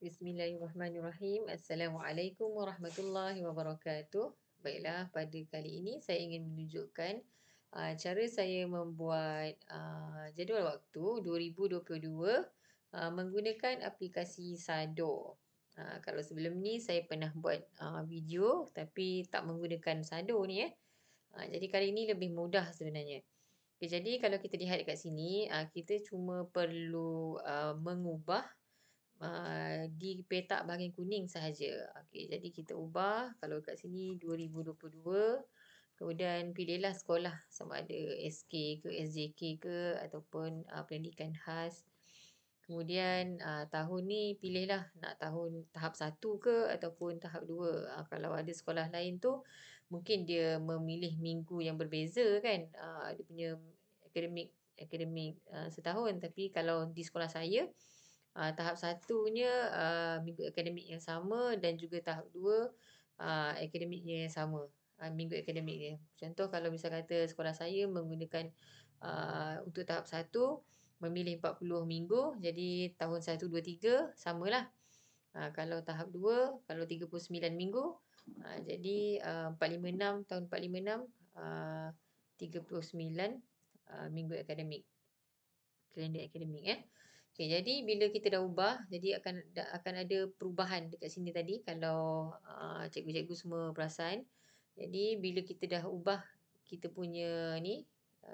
Bismillahirrahmanirrahim. Assalamualaikum warahmatullahi wabarakatuh. Baiklah, pada kali ini saya ingin menunjukkan cara saya membuat jadual waktu 2022 menggunakan aplikasi Sado. Kalau sebelum ni saya pernah buat video tapi tak menggunakan Sado ni. Jadi kali ini lebih mudah sebenarnya. Okay, jadi kalau kita lihat dekat sini, kita cuma perlu mengubah di petak bahagian kuning sahaja. Okey, jadi kita ubah kalau kat sini 2022, kemudian pilihlah sekolah sama ada SK ke SJK ke ataupun pendidikan khas. Kemudian tahun ni pilihlah nak tahun tahap 1 ke ataupun tahap 2. Kalau ada sekolah lain tu mungkin dia memilih minggu yang berbeza kan. Dia punya akademik setahun, tapi kalau di sekolah saya tahap satunya minggu akademik yang sama dan juga tahap dua akademiknya yang sama. Minggu akademik dia. Contoh kalau misal kata sekolah saya menggunakan untuk tahap satu memilih 40 minggu, jadi tahun 1, 2, 3 samalah. Kalau tahap 2 kalau 39 minggu, jadi 456 tahun 456 39 minggu akademik. Kalender akademik. Okey, jadi bila kita dah ubah, jadi akan ada perubahan dekat sini tadi kalau cikgu-cikgu semua perasan. Jadi bila kita dah ubah kita punya ni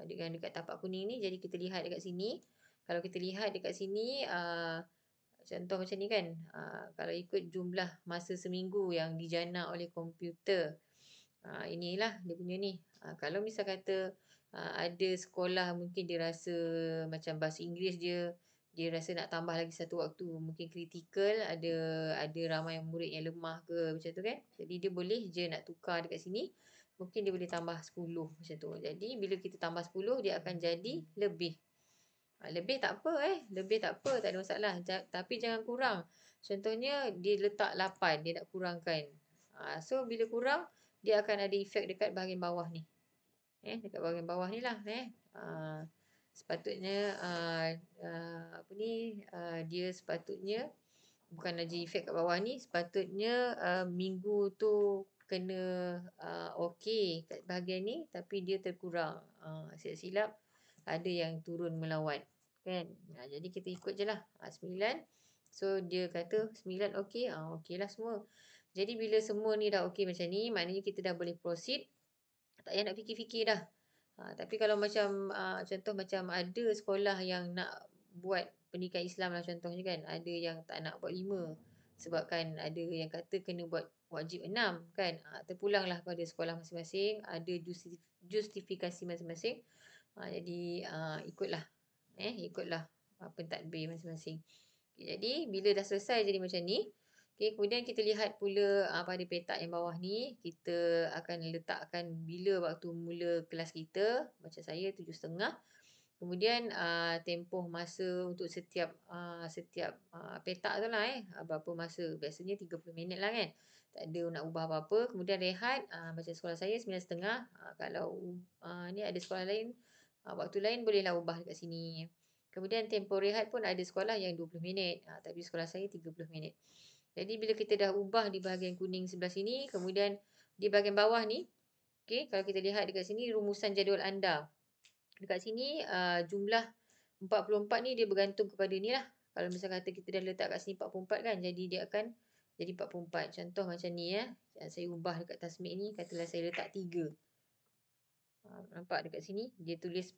dengan dekat tapak kuning ni, jadi kita lihat dekat sini. Kalau kita lihat dekat sini contoh macam ni kan. Kalau ikut jumlah masa seminggu yang dijana oleh komputer. Inilah dia punya ni. Kalau misal kata ada sekolah mungkin dia rasa macam bahasa Inggeris dia rasa nak tambah lagi satu waktu, mungkin kritikal, ada ramai murid yang lemah ke macam tu kan. Jadi dia boleh je nak tukar dekat sini. Mungkin dia boleh tambah 10 macam tu. Jadi bila kita tambah 10 dia akan jadi lebih. Lebih tak apa lebih tak apa, tak ada masalah. Tapi jangan kurang. Contohnya dia letak 8, dia nak kurangkan. So bila kurang dia akan ada efek dekat bahagian bawah ni. Dekat bahagian bawah ni lah. Sepatutnya apa ni dia sepatutnya bukan aja efek kat bawah ni, sepatutnya minggu tu kena okey kat bahagian ni tapi dia terkurang. Silap-silap ada yang turun melawat kan. Jadi kita ikut je lah 9. So dia kata 9 okey, okey lah semua. Jadi bila semua ni dah okey macam ni, maknanya kita dah boleh proceed. Tak payah nak fikir-fikir dah. Tapi kalau macam contoh macam ada sekolah yang nak buat pendidikan Islam lah contohnya kan. Ada yang tak nak buat 5. Sebab kan ada yang kata kena buat wajib 6 kan. Terpulanglah pada sekolah masing-masing. Ada justifikasi masing-masing. Jadi ikutlah. Ikutlah pentadbir masing-masing. Okay, jadi bila dah selesai jadi macam ni. Okay, kemudian kita lihat pula pada petak yang bawah ni, kita akan letakkan bila waktu mula kelas kita. Macam saya 7.30. Kemudian tempoh masa untuk setiap petak tu lah berapa masa. Biasanya 30 minit lah kan. Tak ada nak ubah apa-apa. Kemudian rehat. Macam sekolah saya 9.30. Kalau ni ada sekolah lain, waktu lain bolehlah ubah dekat sini. Kemudian tempoh rehat pun ada sekolah yang 20 minit. Tapi sekolah saya 30 minit. Jadi bila kita dah ubah di bahagian kuning sebelah sini, kemudian di bahagian bawah ni, okay, kalau kita lihat dekat sini rumusan jadual anda. Dekat sini jumlah 44 ni dia bergantung kepada ni lah. Kalau misal kata kita dah letak kat sini 44 kan, jadi dia akan jadi 44. Contoh macam ni saya ubah dekat tasmik ni, katalah saya letak 3. Nampak dekat sini dia tulis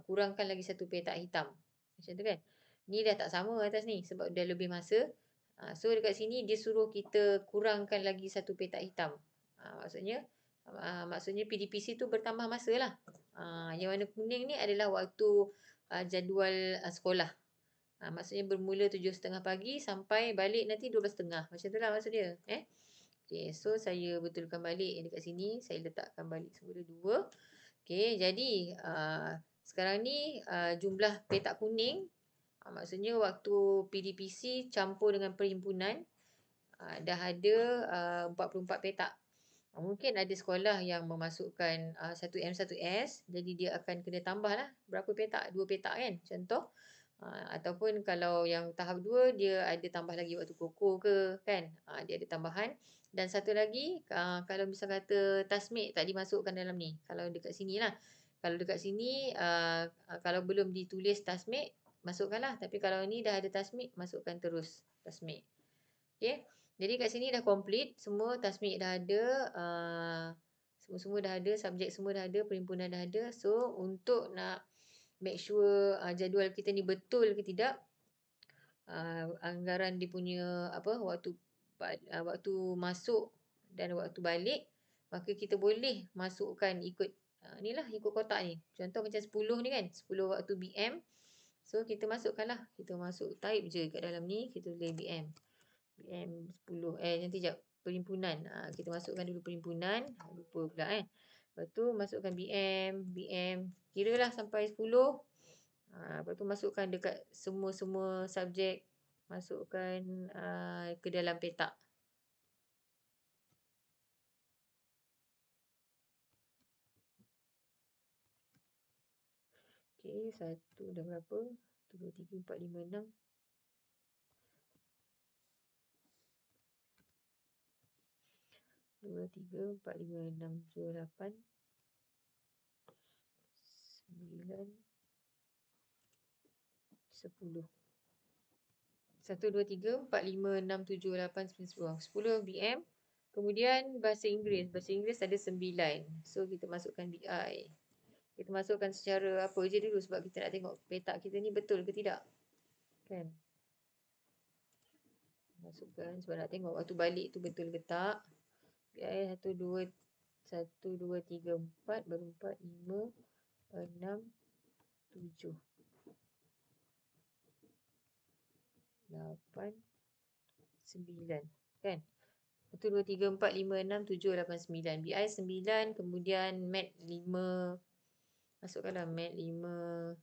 kurangkan lagi satu petak hitam. Macam tu kan. Ni dah tak sama atas ni sebab dah lebih masa. So dekat sini dia suruh kita kurangkan lagi satu petak hitam. Maksudnya PDPC tu bertambah masa lah. Yang warna kuning ni adalah waktu jadual sekolah. Maksudnya bermula 7.30 pagi sampai balik nanti 12.30. Macam tu lah maksud dia. Okay, so saya betulkan balik dekat sini. Saya letakkan balik semula 2. Okay, jadi sekarang ni jumlah petak kuning. Maksudnya waktu PDPC campur dengan perhimpunan dah ada 44 petak. Mungkin ada sekolah yang memasukkan 1M 1S, jadi dia akan kena tambah lah berapa petak, 2 petak kan contoh. Ataupun kalau yang tahap 2 dia ada tambah lagi waktu koko ke kan. Dia ada tambahan. Dan satu lagi kalau misal kata tasmid tak dimasukkan dalam ni. Kalau dekat sini lah. Kalau dekat sini kalau belum ditulis tasmid masukkanlah. Tapi kalau ni dah ada tasmid masukkan terus tasmid. Okay. Jadi kat sini dah complete. Semua tasmid dah ada. Semua-semua dah ada. Subjek semua dah ada. Perhimpunan dah ada. So untuk nak make sure jadual kita ni betul ke tidak, anggaran dia punya waktu masuk dan waktu balik, maka kita boleh masukkan ikut ikut kotak ni. Contoh macam 10 ni kan, 10 waktu BM. So kita masukkanlah, kita masuk type je kat dalam ni, kita tulis BM 10 nanti jap perhimpunan. Kita masukkan dulu perhimpunan, lupa pula kan. Lepas tu masukkan BM kiralah sampai 10. Lepas tu masukkan dekat semua-semua subjek, masukkan ke dalam petak. Okey, 1 dah berapa? 1, 2, 3, 4, 5, 6. 2, 3, 4, 5, 6, 7, 8, 9, 10. 1, 2, 3, 4, 5, 6, 7, 8, 9, 10. 10 BM. Kemudian bahasa Inggeris. Bahasa Inggeris ada 9. So kita masukkan BI. Kita masukkan secara apa je dulu sebab kita nak tengok petak kita ni betul ke tidak. Kan? Masukkan sebab nak tengok waktu balik tu betul ke tak. BI 1, 2, 3, 4, baru 4, 5, 6, 7, 8, 9. Kan? 1, 2, 3, 4, 5, 6, 7, 8, 9. BI 9, kemudian Mat 5. Masukkanlah Mat 5.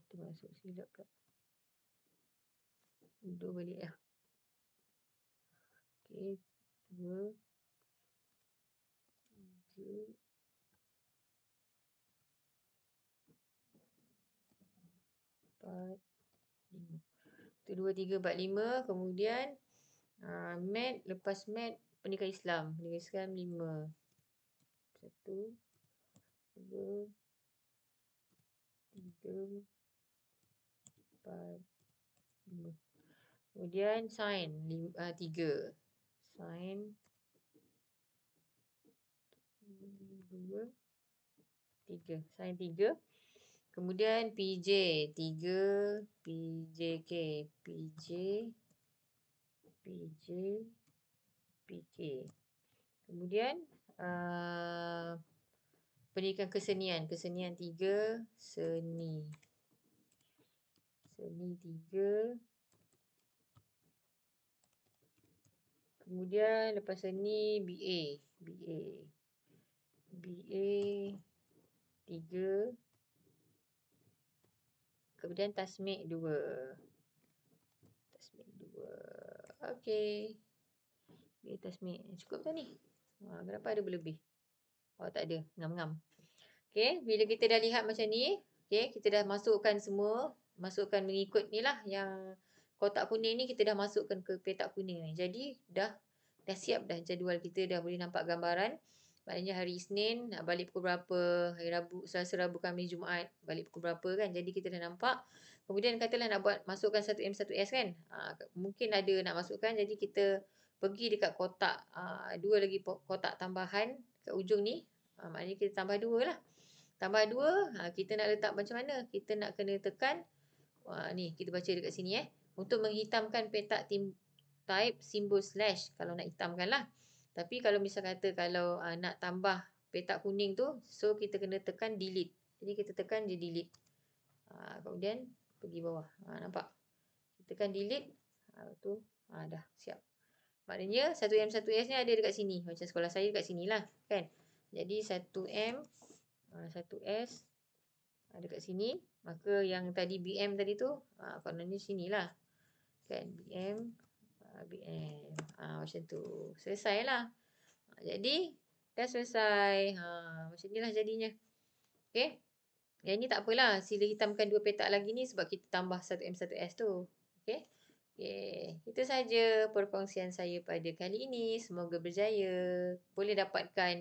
Termasuk silap pula. Undur balik lah. Okey, 2, 3, 4, 5. 1, 2, 3, 4, 5. Kemudian Mat, lepas Mat Pendidikan Islam. Pendidikan Islam 5. 1, 2, 3, 4, 5. Kemudian Sains 3. Sains 2, 3. Sains 3. Kemudian PJ 3. PJK. PK. Kemudian pendidikan kesenian. Kesenian 3. Seni 3. Kemudian lepas seni BA 3. Kemudian tasmid 2. Okey. BA tasmid. Cukup tak ni? Kenapa ada berlebih? Tak ada. Ngam-ngam. Okey, bila kita dah lihat macam ni, okey, kita dah masukkan semua, masukkan mengikut ni lah yang kotak kuning ni kita dah masukkan ke petak kuning ni. Jadi dah siap dah jadual kita, dah boleh nampak gambaran. Maknanya hari Isnin balik pukul berapa, hari Rabu, Selasa, Rabu, Khamis, Jumaat balik pukul berapa kan. Jadi kita dah nampak. Kemudian katalah nak buat masukkan 1M 1S kan. Mungkin ada nak masukkan, jadi kita pergi dekat kotak, 2 lagi kotak tambahan kat ujung ni. Maknanya kita tambah 2 lah. Tambah 2, kita nak letak macam mana? Kita nak kena tekan. Ni kita baca dekat sini untuk menghitamkan petak type simbol slash kalau nak hitamkan lah. Tapi kalau misal kata kalau nak tambah petak kuning tu, so kita kena tekan delete. Jadi kita tekan je delete. Kemudian pergi bawah. Nampak? Kita tekan delete. Tu dah siap. Maknanya 1M 1S ni ada dekat sini. Macam sekolah saya dekat sini lah. Kan? Jadi 1M 1S ada kat sini. Maka yang tadi BM tadi tu kononnya sini lah. Kan? BM. Macam tu. Selesai lah. Jadi dah selesai. Macam ni lah jadinya. Okey? Yang ni tak apalah, sila hitamkan 2 petak lagi ni sebab kita tambah 1M1S tu. Okey? Okey, itu saja perkongsian saya pada kali ini. Semoga berjaya. Boleh dapatkan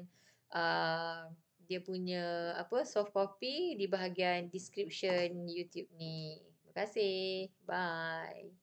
dia punya apa soft copy di bahagian description YouTube ni. Terima kasih. Bye.